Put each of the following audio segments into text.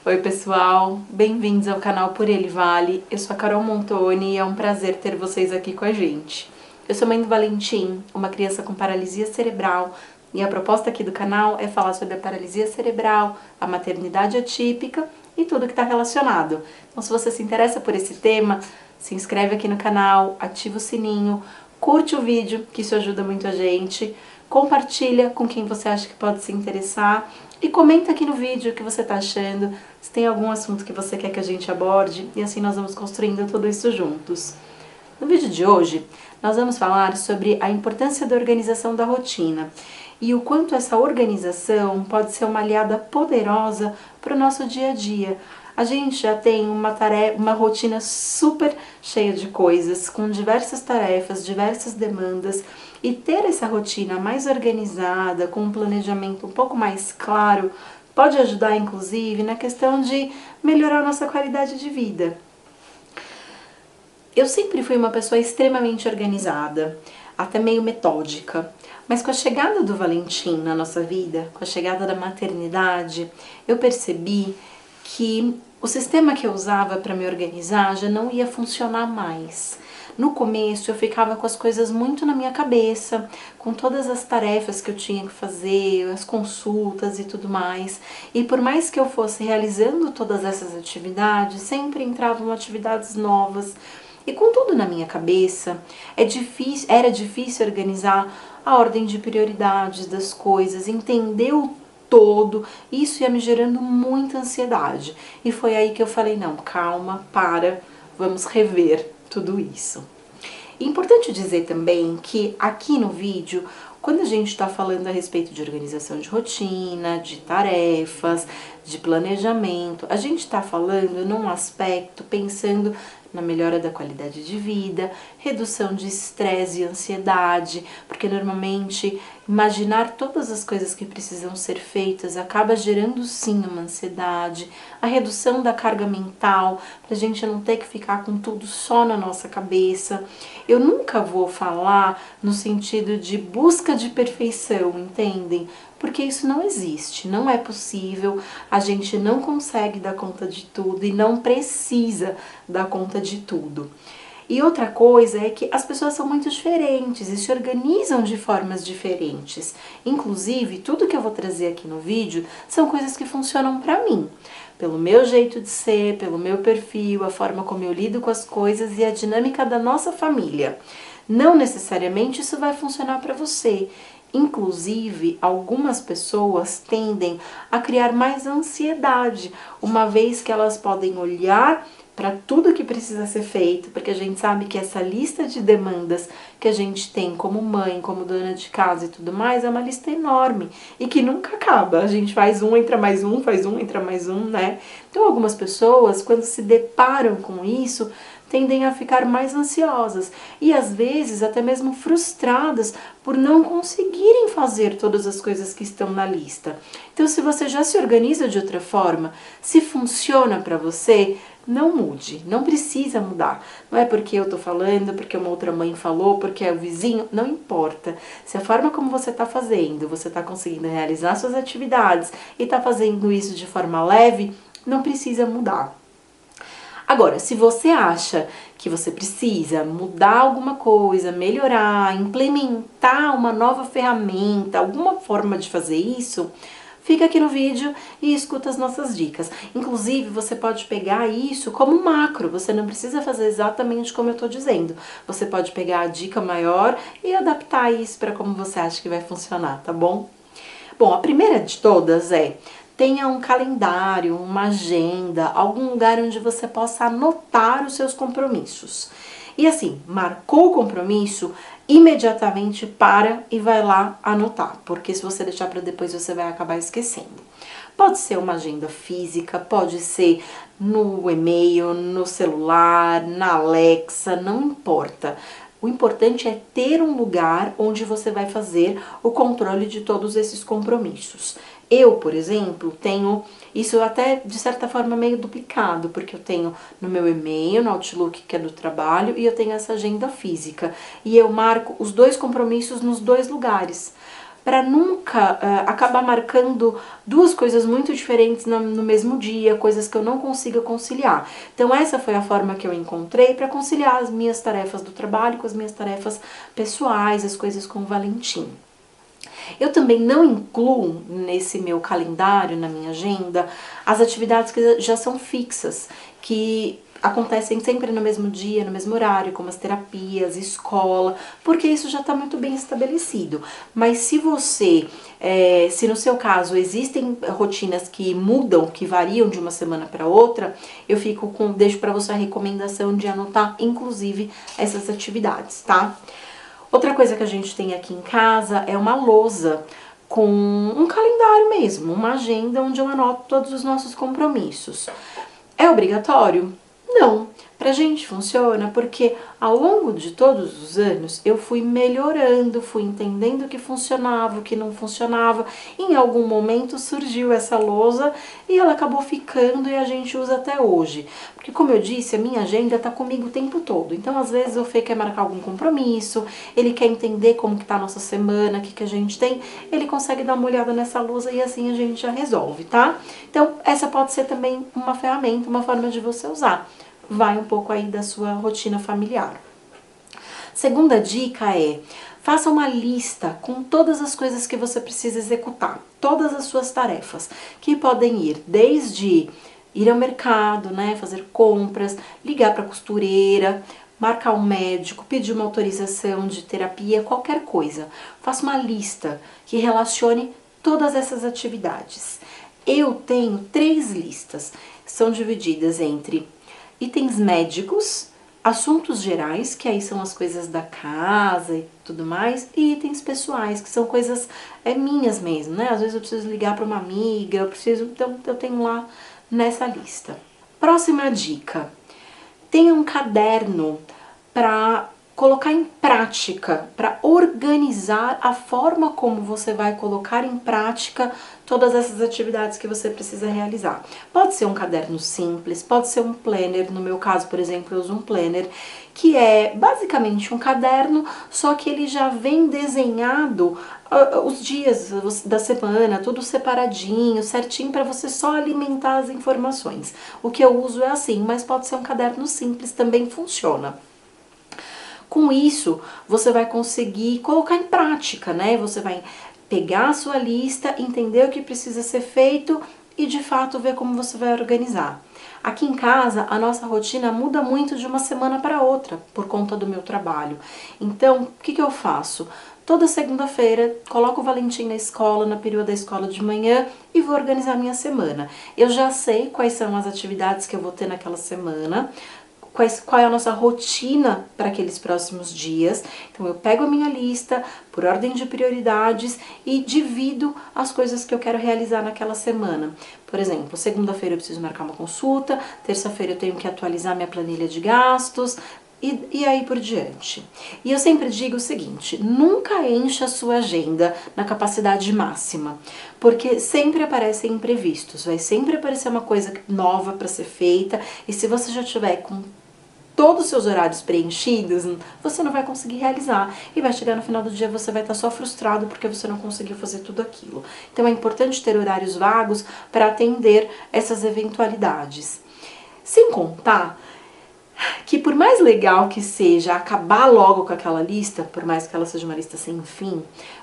Oi pessoal, bem-vindos ao canal Por Ele Vale. Eu sou a Carol Montoni e é um prazer ter vocês aqui com a gente. Eu sou mãe do Valentim, uma criança com paralisia cerebral, e a proposta aqui do canal é falar sobre a paralisia cerebral, a maternidade atípica e tudo que está relacionado. Então, se você se interessa por esse tema, se inscreve aqui no canal, ativa o sininho, curte o vídeo, que isso ajuda muito a gente, compartilha com quem você acha que pode se interessar e comenta aqui no vídeo o que você está achando, se tem algum assunto que você quer que a gente aborde, e assim nós vamos construindo tudo isso juntos. No vídeo de hoje, nós vamos falar sobre a importância da organização da rotina e o quanto essa organização pode ser uma aliada poderosa para o nosso dia a dia. A gente já tem uma rotina super cheia de coisas, com diversas tarefas, diversas demandas, e ter essa rotina mais organizada, com um planejamento um pouco mais claro, pode ajudar inclusive na questão de melhorar a nossa qualidade de vida. Eu sempre fui uma pessoa extremamente organizada, até meio metódica, mas com a chegada do Valentim na nossa vida, com a chegada da maternidade, eu percebi que o sistema que eu usava para me organizar já não ia funcionar mais. No começo eu ficava com as coisas muito na minha cabeça, com todas as tarefas que eu tinha que fazer, as consultas e tudo mais. E por mais que eu fosse realizando todas essas atividades, sempre entravam atividades novas. E com tudo na minha cabeça, era difícil organizar a ordem de prioridades das coisas, entender o todo, isso ia me gerando muita ansiedade. E foi aí que eu falei, não, calma, vamos rever tudo isso. É importante dizer também que aqui no vídeo, quando a gente está falando a respeito de organização de rotina, de tarefas, de planejamento, a gente está falando num aspecto pensando na melhora da qualidade de vida, redução de estresse e ansiedade, porque normalmente imaginar todas as coisas que precisam ser feitas acaba gerando sim uma ansiedade, a redução da carga mental, para a gente não ter que ficar com tudo só na nossa cabeça. Eu nunca vou falar no sentido de busca de perfeição, entendem? Porque isso não existe, não é possível, a gente não consegue dar conta de tudo e não precisa dar conta de tudo. E outra coisa é que as pessoas são muito diferentes e se organizam de formas diferentes. Inclusive, tudo que eu vou trazer aqui no vídeo são coisas que funcionam pra mim. Pelo meu jeito de ser, pelo meu perfil, a forma como eu lido com as coisas e a dinâmica da nossa família. Não necessariamente isso vai funcionar pra você. Inclusive, algumas pessoas tendem a criar mais ansiedade, uma vez que elas podem olhar para tudo que precisa ser feito, porque a gente sabe que essa lista de demandas que a gente tem como mãe, como dona de casa e tudo mais, é uma lista enorme e que nunca acaba. A gente faz um, entra mais um, faz um, entra mais um, né? Então, algumas pessoas, quando se deparam com isso, tendem a ficar mais ansiosas e às vezes até mesmo frustradas por não conseguirem fazer todas as coisas que estão na lista. Então, se você já se organiza de outra forma, se funciona para você, não mude, não precisa mudar. Não é porque eu tô falando, porque uma outra mãe falou, porque é o vizinho, não importa. Se a forma como você tá fazendo, você tá conseguindo realizar suas atividades e tá fazendo isso de forma leve, não precisa mudar. Agora, se você acha que você precisa mudar alguma coisa, melhorar, implementar uma nova ferramenta, alguma forma de fazer isso, fica aqui no vídeo e escuta as nossas dicas. Inclusive, você pode pegar isso como um macro, você não precisa fazer exatamente como eu estou dizendo. Você pode pegar a dica maior e adaptar isso para como você acha que vai funcionar, tá bom? Bom, a primeira de todas é: tenha um calendário, uma agenda, algum lugar onde você possa anotar os seus compromissos. E assim, marcou o compromisso, imediatamente para e vai lá anotar, porque se você deixar para depois você vai acabar esquecendo. Pode ser uma agenda física, pode ser no e-mail, no celular, na Alexa, não importa. O importante é ter um lugar onde você vai fazer o controle de todos esses compromissos. Eu, por exemplo, tenho isso até de certa forma meio duplicado, porque eu tenho no meu e-mail, no Outlook, que é do trabalho, e eu tenho essa agenda física. E eu marco os dois compromissos nos dois lugares. para nunca acabar marcando duas coisas muito diferentes no mesmo dia, coisas que eu não consiga conciliar. Então essa foi a forma que eu encontrei para conciliar as minhas tarefas do trabalho com as minhas tarefas pessoais, as coisas com o Valentim. Eu também não incluo nesse meu calendário, na minha agenda, as atividades que já são fixas, que acontecem sempre no mesmo dia, no mesmo horário, como as terapias, escola, porque isso já está muito bem estabelecido. Mas se você, se no seu caso existem rotinas que mudam, que variam de uma semana para outra, eu deixo para você a recomendação de anotar, inclusive, essas atividades, tá? Outra coisa que a gente tem aqui em casa é uma lousa com um calendário mesmo, uma agenda onde eu anoto todos os nossos compromissos. É obrigatório? Não. Pra gente funciona porque ao longo de todos os anos eu fui melhorando, fui entendendo o que funcionava, o que não funcionava. Em algum momento surgiu essa lousa e ela acabou ficando e a gente usa até hoje. Porque como eu disse, a minha agenda tá comigo o tempo todo. Então às vezes o Fê quer marcar algum compromisso, ele quer entender como que tá a nossa semana, o que a gente tem, ele consegue dar uma olhada nessa lousa e assim a gente já resolve, tá? Então essa pode ser também uma ferramenta, uma forma de você usar. Vai um pouco aí da sua rotina familiar. Segunda dica é: faça uma lista com todas as coisas que você precisa executar, todas as suas tarefas, que podem ir desde ir ao mercado, né, fazer compras, ligar para a costureira, marcar um médico, pedir uma autorização de terapia, qualquer coisa. Faça uma lista que relacione todas essas atividades. Eu tenho 3 listas, são divididas entre itens médicos, assuntos gerais, que aí são as coisas da casa e tudo mais, e itens pessoais, que são coisas minhas mesmo, né? Às vezes eu preciso ligar para uma amiga, então eu tenho lá nessa lista. Próxima dica: tenha um caderno para colocar em prática, para organizar a forma como você vai colocar em prática todas essas atividades que você precisa realizar. Pode ser um caderno simples, pode ser um planner, no meu caso, por exemplo, eu uso um planner, que é basicamente um caderno, só que ele já vem desenhado os dias da semana, tudo separadinho, certinho, para você só alimentar as informações. O que eu uso é assim, mas pode ser um caderno simples, também funciona. Com isso, você vai conseguir colocar em prática, né? Você vai pegar a sua lista, entender o que precisa ser feito e de fato ver como você vai organizar. Aqui em casa, a nossa rotina muda muito de uma semana para outra, por conta do meu trabalho. Então, o que eu faço? Toda segunda-feira, coloco o Valentim na escola, no período da escola de manhã e vou organizar minha semana. Eu já sei quais são as atividades que eu vou ter naquela semana, qual é a nossa rotina para aqueles próximos dias. Então eu pego a minha lista por ordem de prioridades e divido as coisas que eu quero realizar naquela semana. Por exemplo, segunda-feira eu preciso marcar uma consulta, terça-feira eu tenho que atualizar minha planilha de gastos, e aí por diante. E eu sempre digo o seguinte: nunca encha a sua agenda na capacidade máxima, porque sempre aparecem imprevistos, vai sempre aparecer uma coisa nova para ser feita, e se você já tiver com todos os seus horários preenchidos, você não vai conseguir realizar. E vai chegar no final do dia, você vai estar só frustrado porque você não conseguiu fazer tudo aquilo. Então é importante ter horários vagos para atender essas eventualidades. Sem contar que por mais legal que seja acabar logo com aquela lista, por mais que ela seja uma lista sem fim,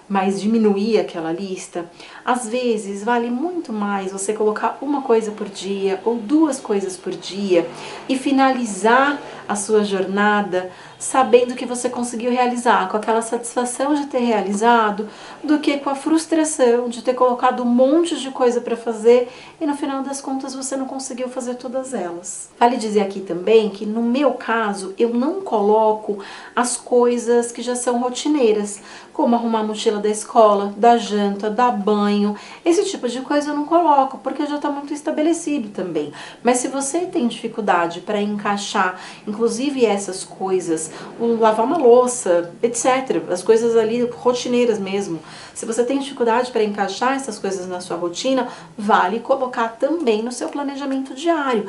mas diminuir aquela lista, às vezes vale muito mais você colocar uma coisa por dia ou 2 coisas por dia e finalizar a sua jornada sabendo que você conseguiu realizar, com aquela satisfação de ter realizado, do que com a frustração de ter colocado um monte de coisa para fazer e no final das contas você não conseguiu fazer todas elas. Vale dizer aqui também que no meu caso eu não coloco as coisas que já são rotineiras, como arrumar a mochila da escola, da janta, dar banho, esse tipo de coisa eu não coloco, porque já está muito estabelecido também. Mas se você tem dificuldade para encaixar, inclusive essas coisas, o lavar uma louça, etc., as coisas ali rotineiras mesmo, se você tem dificuldade para encaixar essas coisas na sua rotina, vale colocar também no seu planejamento diário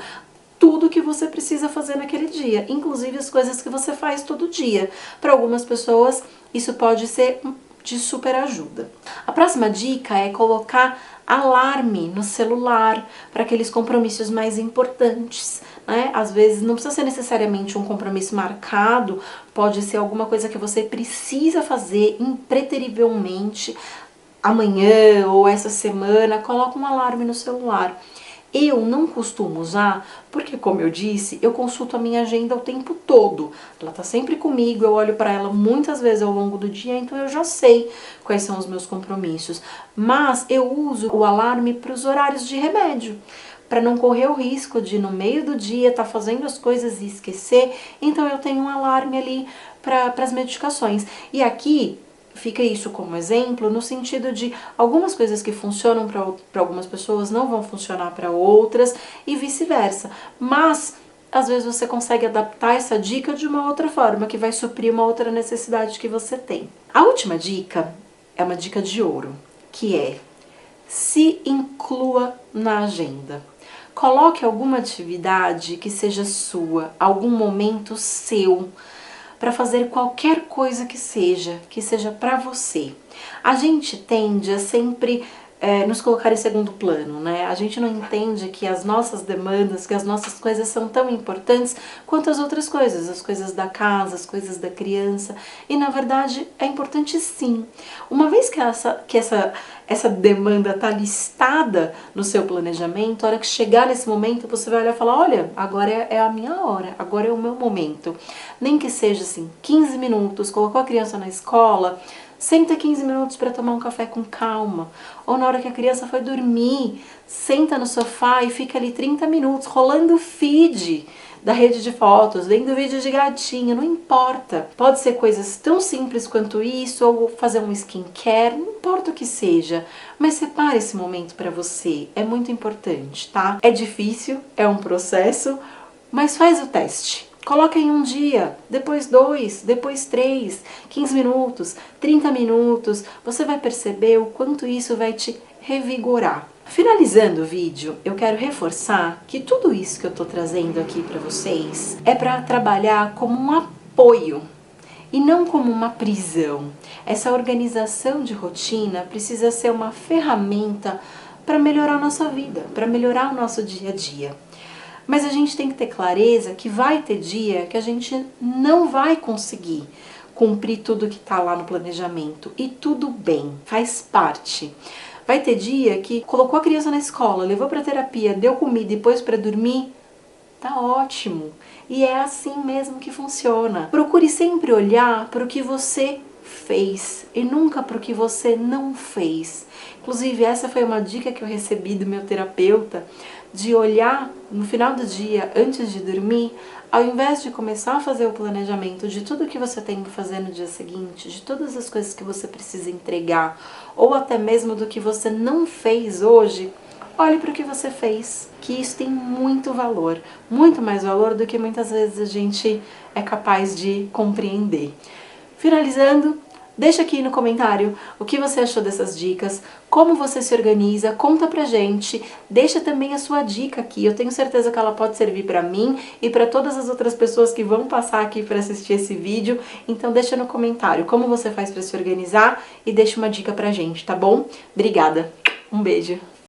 tudo que você precisa fazer naquele dia, inclusive as coisas que você faz todo dia. Para algumas pessoas, isso pode ser de super ajuda. A próxima dica é colocar alarme no celular para aqueles compromissos mais importantes, né? Às vezes não precisa ser necessariamente um compromisso marcado, pode ser alguma coisa que você precisa fazer impreterivelmente amanhã ou essa semana. Coloca um alarme no celular. Eu não costumo usar, porque como eu disse, eu consulto a minha agenda o tempo todo. Ela tá sempre comigo, eu olho para ela muitas vezes ao longo do dia, então eu já sei quais são os meus compromissos. Mas eu uso o alarme para os horários de remédio, para não correr o risco de no meio do dia estar fazendo as coisas e esquecer. Então eu tenho um alarme ali para as medicações. E aqui fica isso como exemplo, no sentido de algumas coisas que funcionam para algumas pessoas não vão funcionar para outras e vice-versa. Mas, às vezes você consegue adaptar essa dica de uma outra forma, que vai suprir uma outra necessidade que você tem. A última dica é uma dica de ouro, que é: se inclua na agenda. Coloque alguma atividade que seja sua, algum momento seu, para fazer qualquer coisa que seja para você. A gente tende a sempre nos colocar em segundo plano, né? A gente não entende que as nossas demandas, que as nossas coisas são tão importantes quanto as outras coisas, as coisas da casa, as coisas da criança, e na verdade é importante sim. Uma vez que essa demanda está listada no seu planejamento, a hora que chegar nesse momento, você vai olhar e falar: olha, agora é a minha hora, agora é o meu momento. Nem que seja assim, 15 minutos, colocou a criança na escola, senta 15 minutos para tomar um café com calma. Ou na hora que a criança foi dormir, senta no sofá e fica ali 30 minutos rolando o feed da rede de fotos, vendo vídeo de gatinho, não importa. Pode ser coisas tão simples quanto isso, ou fazer um skincare, não importa o que seja. Mas separe esse momento para você, é muito importante, tá? É difícil, é um processo, mas faz o teste. Coloca em um dia, depois 2, depois 3, 15 minutos, 30 minutos. Você vai perceber o quanto isso vai te revigorar. Finalizando o vídeo, eu quero reforçar que tudo isso que eu tô trazendo aqui para vocês é para trabalhar como um apoio e não como uma prisão. Essa organização de rotina precisa ser uma ferramenta para melhorar a nossa vida, para melhorar o nosso dia a dia. Mas a gente tem que ter clareza que vai ter dia que a gente não vai conseguir cumprir tudo que está lá no planejamento. E tudo bem, faz parte. Vai ter dia que colocou a criança na escola, levou para terapia, deu comida e pôs para dormir. Tá ótimo. E é assim mesmo que funciona. Procure sempre olhar para o que você fez e nunca para o que você não fez. Inclusive, essa foi uma dica que eu recebi do meu terapeuta, de olhar no final do dia, antes de dormir, ao invés de começar a fazer o planejamento de tudo que você tem que fazer no dia seguinte, de todas as coisas que você precisa entregar, ou até mesmo do que você não fez hoje, olhe para o que você fez, que isso tem muito valor, muito mais valor do que muitas vezes a gente é capaz de compreender. Finalizando, deixa aqui no comentário o que você achou dessas dicas, como você se organiza, conta pra gente, deixa também a sua dica aqui, eu tenho certeza que ela pode servir pra mim e pra todas as outras pessoas que vão passar aqui para assistir esse vídeo, então deixa no comentário como você faz pra se organizar e deixa uma dica pra gente, tá bom? Obrigada, um beijo!